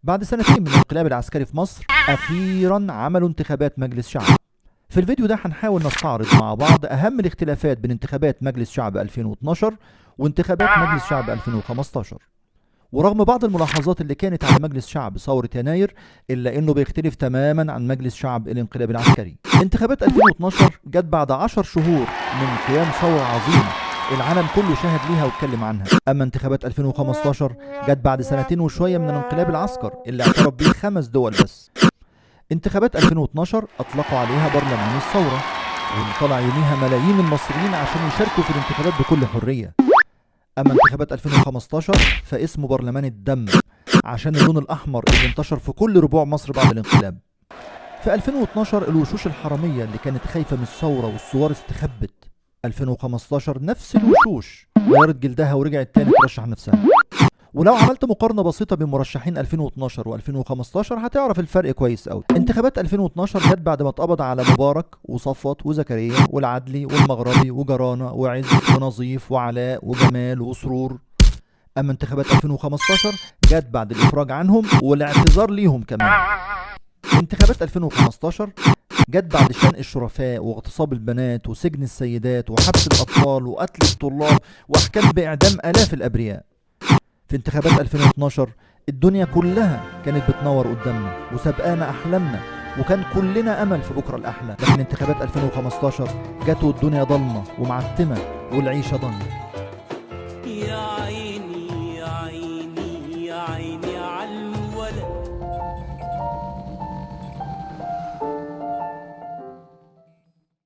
بعد سنتين من الانقلاب العسكري في مصر أخيرا عملوا انتخابات مجلس شعب. في الفيديو ده هنحاول نستعرض مع بعض أهم الاختلافات بين انتخابات مجلس شعب 2012 وانتخابات مجلس شعب 2015. ورغم بعض الملاحظات اللي كانت على مجلس شعب ثورة يناير إلا إنه بيختلف تماما عن مجلس شعب الانقلاب العسكري. انتخابات 2012 جت بعد 10 شهور من قيام ثورة عظيمة العالم كله شاهد ليها واتكلم عنها. أما انتخابات 2015 جت بعد سنتين وشوية من الانقلاب العسكر اللي اعترف بيه 5 دول بس. انتخابات 2012 أطلقوا عليها برلمان الثورة، واللي طلع يوميها ملايين المصريين عشان يشاركوا في الانتخابات بكل حرية. أما انتخابات 2015 فاسمه برلمان الدم عشان اللون الأحمر اللي انتشر في كل ربوع مصر بعد الانقلاب. في 2012 الوشوش الحرامية اللي كانت خايفة من الثورة والثوار استخبت. 2015 نفس الوشوش غيرت جلدها ورجعت تاني ترشح نفسها. ولو عملت مقارنة بسيطة بين مرشحين 2012 و2015 هتعرف الفرق كويس قوي. انتخابات 2012 جت بعد ما اتقبض على مبارك وصفوت وزكريا والعدلي والمغربي وجرانة وعز ونظيف وعلاء وجمال وسرور. اما انتخابات 2015 جت بعد الافراج عنهم والاعتذار ليهم كمان. انتخابات 2015 جت بعد شنق الشرفاء واغتصاب البنات وسجن السيدات وحبس الاطفال وقتل الطلاب واحكام باعدام الاف الابرياء. في انتخابات 2012 الدنيا كلها كانت بتنور قدامنا وسبقانا احلامنا وكان كلنا امل في بكره الاحلى، لكن انتخابات 2015 جت والدنيا ضلمه ومعتمه والعيشه ضنك.